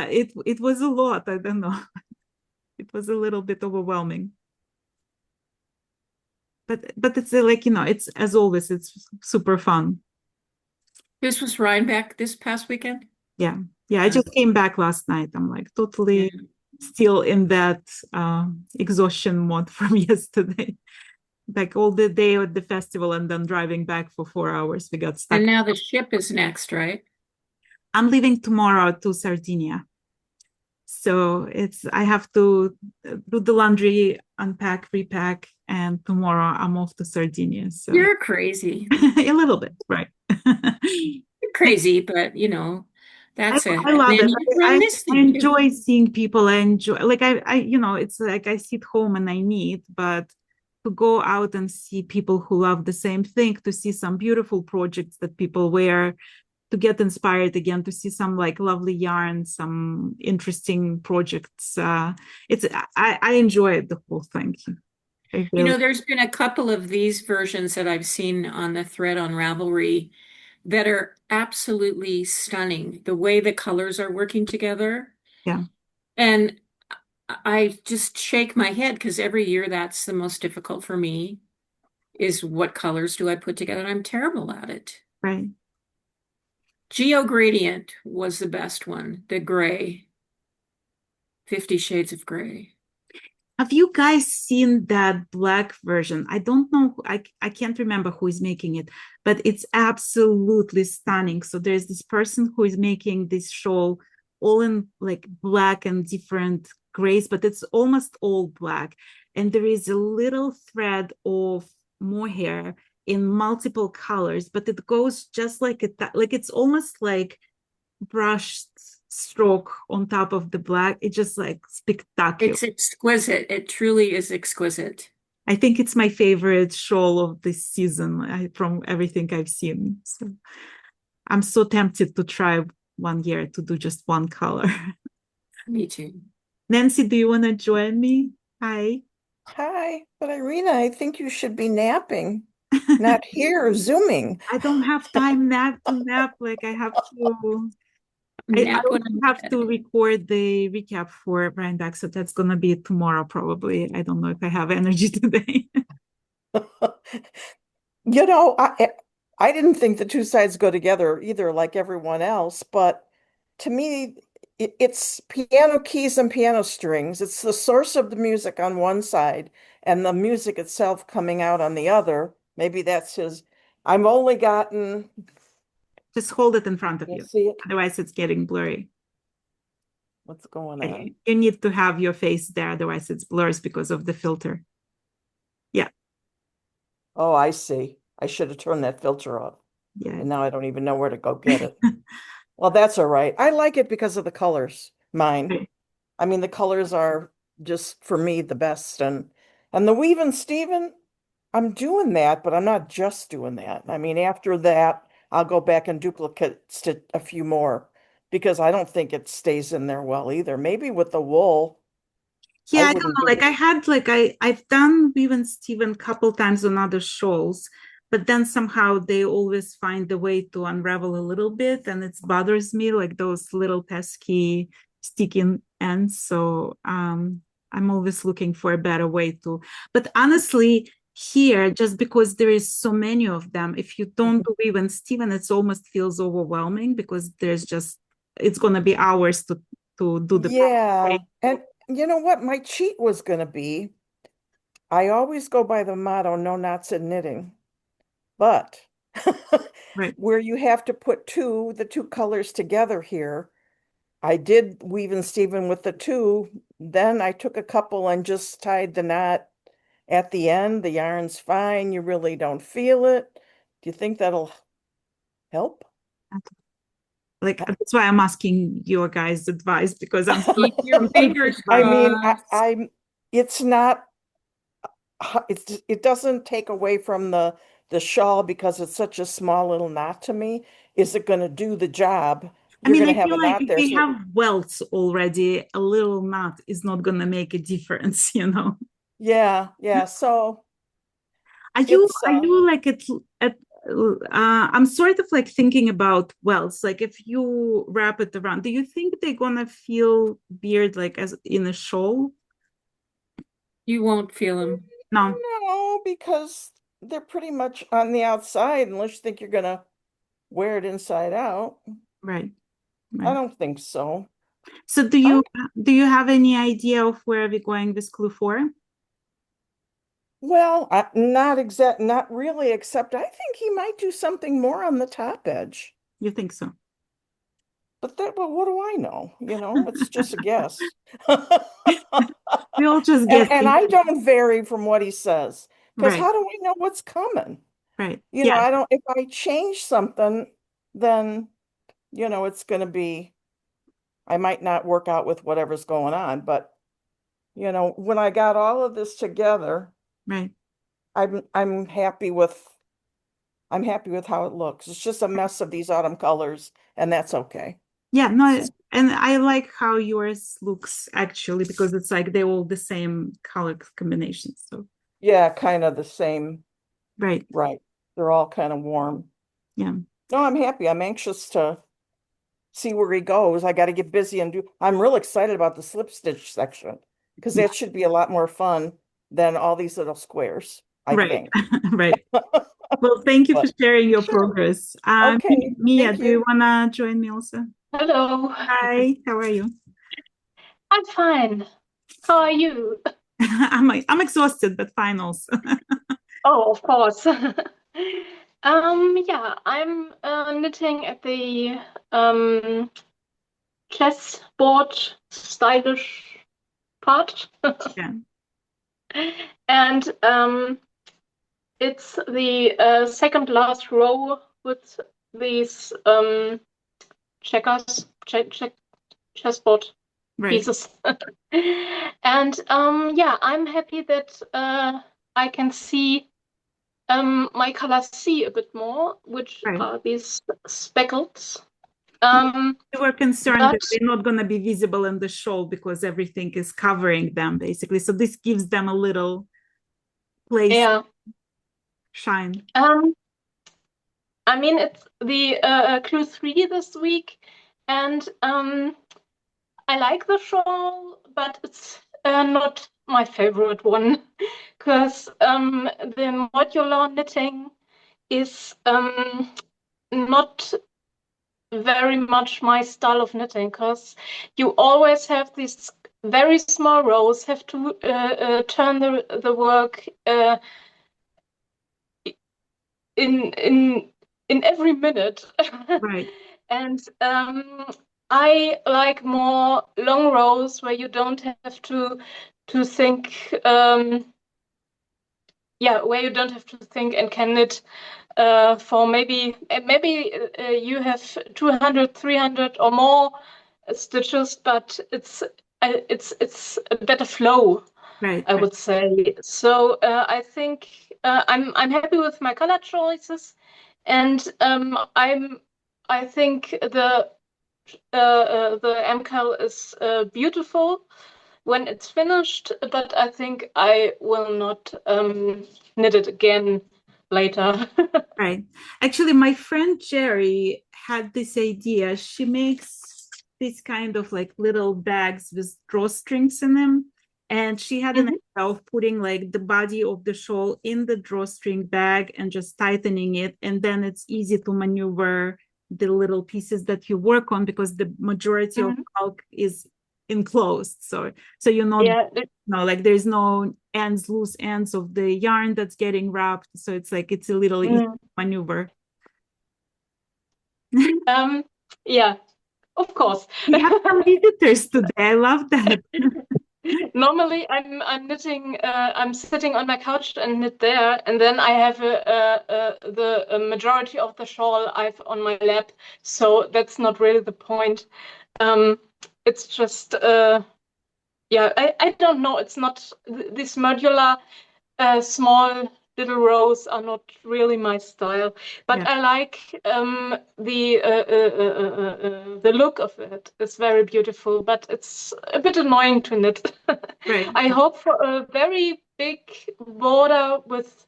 it was a lot. I don't know. It was a little bit overwhelming. But it's like, it's, as always, it's super fun. This was Rhinebeck this past weekend? Yeah. I just came back last night. I'm like totally still in that exhaustion mode from yesterday. Like all the day at the festival and then driving back for 4 hours. We got stuck. And now the ship is next, right? I'm leaving tomorrow to Sardinia. So I have to do the laundry, unpack, repack, and tomorrow I'm off to Sardinia. So you're crazy. A little bit, right? You're crazy, but that's it. I love it. I enjoy seeing people. I enjoy, like, I it's like I sit home and I knit, but to go out and see people who love the same thing, to see some beautiful projects that people wear, to get inspired again, to see some like lovely yarn, some interesting projects. I enjoyed the whole thing. You know, there's been a couple of these versions that I've seen on the thread on Ravelry that are absolutely stunning. The way the colors are working together. Yeah. And I just shake my head because every year that's the most difficult for me is what colors do I put together? And I'm terrible at it. Right. Geo Gradient was the best one, the gray, 50 Shades of Gray. Have you guys seen that black version? I don't know. I can't remember who is making it, but it's absolutely stunning. So there's this person who is making this shawl all in like black and different grays, but it's almost all black. And there is a little thread of mohair in multiple colors, but it goes just like like it's almost like brushed stroke on top of the black. It's just like spectacular. It's exquisite. It truly is exquisite. I think it's my favorite shawl of this season from everything I've seen. So I'm so tempted to try one year to do just one color. Me too. Nancy, do you want to join me? Hi. Hi, but Irina, I think you should be napping, not here, Zooming. I don't have time to nap. Like I have to. I have to record the recap for Brian Back, so that's gonna be tomorrow probably. I don't know if I have energy today. You know, I didn't think the two sides go together either, like everyone else, but to me, it's piano keys and piano strings. It's the source of the music on one side and the music itself coming out on the other. Maybe that's his. I've only gotten. Just hold it in front of you. See it? Otherwise, it's getting blurry. What's going on? You need to have your face there. Otherwise, it's blurs because of the filter. Yeah. Oh, I see. I should have turned that filter off. Yeah. And now I don't even know where to go get it. Well, that's all right. I like it because of the colors, mine. Right. I mean, the colors are just, for me, the best. And the Weave and Steven, I'm doing that, but I'm not just doing that. I mean, after that, I'll go back and duplicate a few more because I don't think it stays in there well either. Maybe with the wool. Yeah, I don't know. Like I had I've done Weave and Steven a couple times on other shawls, but then somehow they always find a way to unravel a little bit, and it bothers me, like those little pesky sticking ends. So I'm always looking for a better way to. But honestly, here, just because there is so many of them, if you don't do Weave and Steven, it almost feels overwhelming because it's going to be hours to do the. Yeah, and you know what? My cheat was going to be, I always go by the motto, no knots in knitting. But right. Where you have to put the two colors together here, I did Weave and Steven with the two. Then I took a couple and just tied the knot at the end. The yarn's fine. You really don't feel it. Do you think that'll help? Like that's why I'm asking your guys' advice because I'm keep your fingers crossed. I mean, it's not. It doesn't take away from the shawl because it's such a small little knot to me. Is it going to do the job? I mean, I feel like if we have welts already, a little knot is not going to make a difference, you know? Yeah. So are you like I'm sort of like thinking about welts. Like if you wrap it around, do you think they're gonna feel weird like as in a shawl? You won't feel them. No, because they're pretty much on the outside unless you think you're gonna wear it inside out. Right. I don't think so. So do you have any idea of where we're going with clue 4? Well, not really, except I think he might do something more on the top edge. You think so? But what do I know? You know, it's just a guess. We all just guess. And I don't vary from what he says. Because right. How do we know what's coming? Right. You know, if I change something, then, you know, it's going to be, I might not work out with whatever's going on. But, you know, when I got all of this together, right, I'm happy with how it looks. It's just a mess of these autumn colors, and that's okay. Yeah, no, and I like how yours looks actually, because it's like they're all the same color combinations. So Yeah, kind of the same. right. Right. They're all kind of warm. Yeah. No, I'm happy. I'm anxious to see where he goes. I got to get busy and I'm real excited about the slip stitch section because that should be a lot more fun than all these little squares, I Right. think. Right. Well, thank you for But sharing your sure. progress. Okay, Mia, thank do you you. wanna join me also? Hello. Hi, how are you? I'm fine. How are you? I'm exhausted, but fine also. Oh, of course. Yeah, I'm knitting at the chessboard stylish part. Yeah. And it's the second last row with these chessboard Right. pieces. And yeah, I'm happy that I can see my color C a bit more, which Right. are these speckles. We were concerned that But they're not going to be visible in the shawl because everything is covering them basically. So this gives them a little place yeah, shine. I mean it's the clue 3 this week, and I like the shawl, but it's not my favorite one because the modular knitting is not very much my style of knitting because you always have these very small rows, have to turn the work in every minute. Right. And I like more long rows where you don't have to think where you don't have to think and can knit for maybe you have 200, 300 or more stitches, but it's a better flow, Right. I Right. would say. So I think I'm happy with my color choices, and I think the MKAL is beautiful when it's finished, but I think I will not knit it again later. Right. Actually, my friend Jerry had this idea. She makes these kind of like little bags with drawstrings in them. And she had an idea of putting like the body of the shawl in the drawstring bag and just tightening it. And then it's easy to maneuver the little pieces that you work on because the majority of bulk is enclosed. So you're not no, like there's no loose ends of the yarn that's getting wrapped. So it's like it's a little easy maneuver. Yeah, of course. We have some visitors today. I love that. Normally, I'm knitting. I'm sitting on my couch and knit there, and then I have the majority of the shawl I've on my lap. So that's not really the point. It's just I don't know. It's not this modular small little rows are not really my style, but I like the look of it. It's very beautiful, but it's a bit annoying to knit. Right. I hope for a very big border with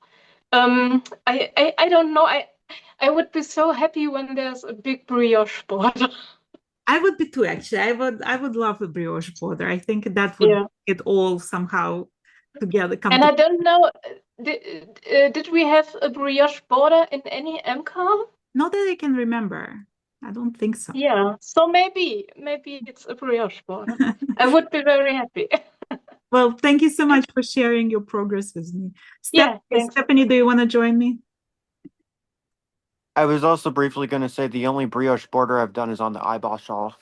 I don't know. I would be so happy when there's a big brioche border. I would be too, actually. I would love a brioche border. I think that would make it all somehow together. And I don't know, did we have a brioche border in any MKAL? Not that I can remember. I don't think so. Yeah, so maybe it's a brioche border. I would be very happy. Well, thank you so much for sharing your progress with me. Yeah, thanks. Stephanie, do you want to join me? I was also briefly going to say the only brioche border I've done is on the eyeball shawl.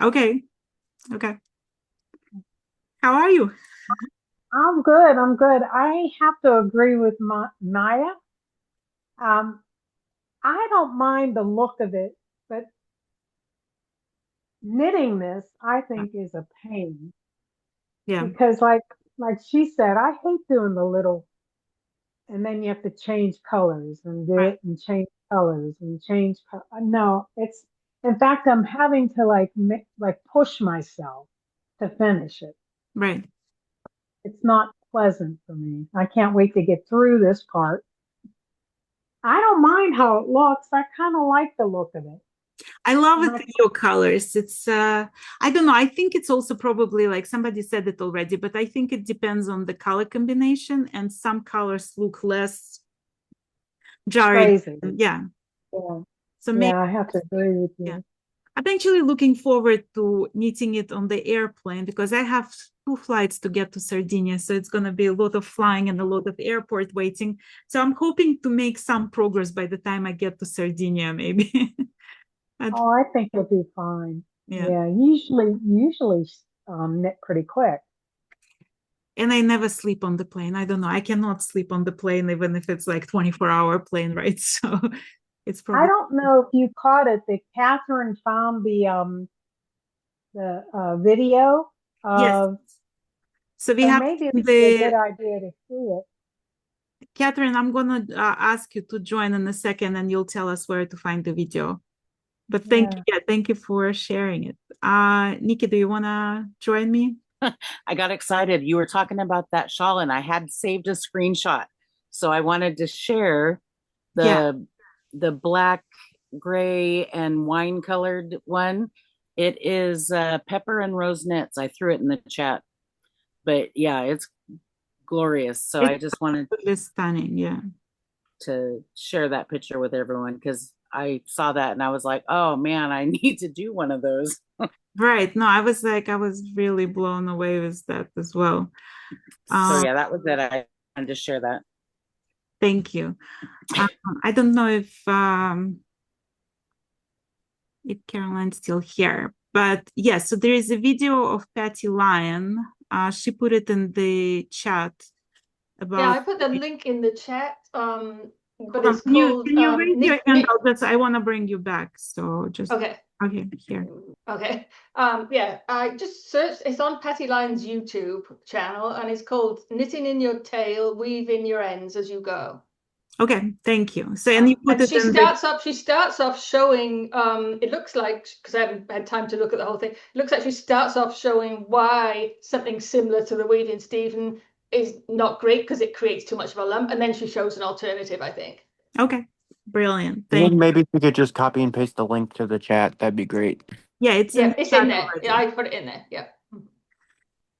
Okay. Okay. How are you? I'm good. I'm good. I have to agree with Maya. I don't mind the look of it, but knitting this, I think, is a pain. Yeah. Because like she said, I hate doing the little and then you have to change colors and do it and change colors and change. No, it's, in fact, I'm having to like push myself to finish it. Right. It's not pleasant for me. I can't wait to get through this part. I don't mind how it looks. I kind of like the look of it. I love it, your colors. It's I don't know. I think it's also probably like somebody said it already, but I think it depends on the color combination, and some colors look less jarring. Crazy. Yeah. Yeah. So yeah, maybe, I have to agree with you. yeah. I'm actually looking forward to knitting it on the airplane because I have 2 flights to get to Sardinia. So it's going to be a lot of flying and a lot of airport waiting. So I'm hoping to make some progress by the time I get to Sardinia, maybe. Oh, I think you'll be fine. Yeah. Yeah, usually knit pretty quick. And I never sleep on the plane. I don't know. I cannot sleep on the plane, even if it's like 24-hour plane, right? So it's probably. I don't know if you caught it, that Catherine found the video Yes. of. So we so have maybe it'd be a good idea to see it. Catherine, I'm gonna ask you to join in a second, and you'll tell us where to find the video. But thank you for sharing it. Nikki, do you wanna join me? I got excited. You were talking about that shawl, and I had saved a screenshot, so I wanted to share the black, gray, and wine colored one. It is Pepper and Rose Knits. I threw it in the chat, but yeah, it's glorious. So I just wanted stunning, yeah, to share that picture with everyone because I saw that and I was like, oh man, I need to do one of those. Right. No, I was really blown away with that as well. So yeah, that was it. I wanted to share that. Thank you. I don't know if Caroline's still here, but yes, so there is a video of Patty Lyon. She put it in the chat about. Yeah, I put the link in the chat. But it's can called. You raise your hand? I want to bring you back. So just okay. Okay, here. Okay. Yeah, I just searched. It's on Patty Lyon's YouTube channel, and it's called "Knitting in Your Tail, Weave in Your Ends as You Go." Okay, thank you. So and you put it she starts off showing it looks like, because I haven't had time to look at the whole thing, it looks like she starts off showing why something similar to the weaving Stephen is not great because it creates too much of a lump, and then she shows an alternative, I think. Okay, brilliant. Thank you. Maybe if we could just copy and paste the link to the chat, that'd be great. Yeah, it's in there. Yeah, I put it in there. Yeah.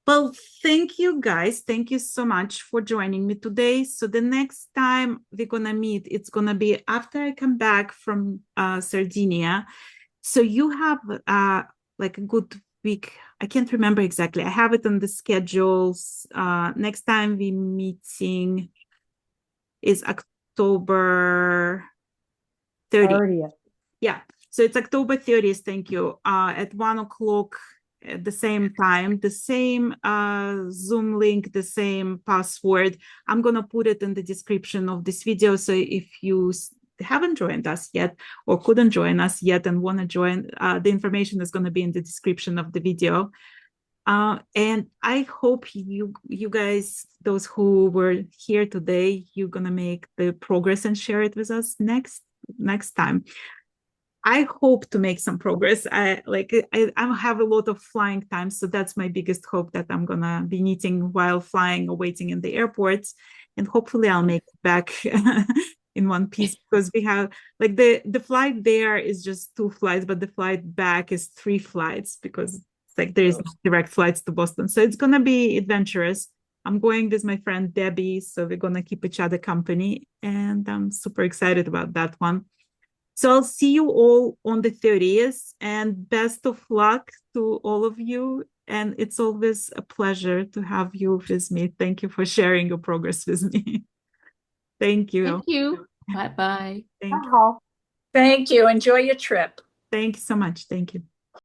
Well, thank you guys. Thank you so much for joining me today. So the next time we're gonna meet, it's gonna be after I come back from Sardinia. So you have like a good week. I can't remember exactly. I have it on the schedules. Next time we meeting is October 30th. Yeah. So it's October 30th. Thank you. At 1 o'clock. At the same time, the same Zoom link, the same password. I'm gonna put it in the description of this video. So if you haven't joined us yet or couldn't join us yet and want to join, the information is going to be in the description of the video. And I hope you guys, those who were here today, you're gonna make the progress and share it with us next time. I hope to make some progress. I have a lot of flying time, so that's my biggest hope, that I'm gonna be knitting while flying or waiting in the airports, and hopefully I'll make it back in one piece, because we have like the flight there is just 2 flights, but the flight back is 3 flights because it's like there is no direct flights to Boston, so it's gonna be adventurous. I'm going with my friend Debbie, so we're gonna keep each other company, and I'm super excited about that one. So I'll see you all on the 30th, and best of luck to all of you. And it's always a pleasure to have you with me. Thank you for sharing your progress with me. Thank you. Thank you. Bye-bye. Thank you. Thank you. Enjoy your trip. Thank you so much. Thank you.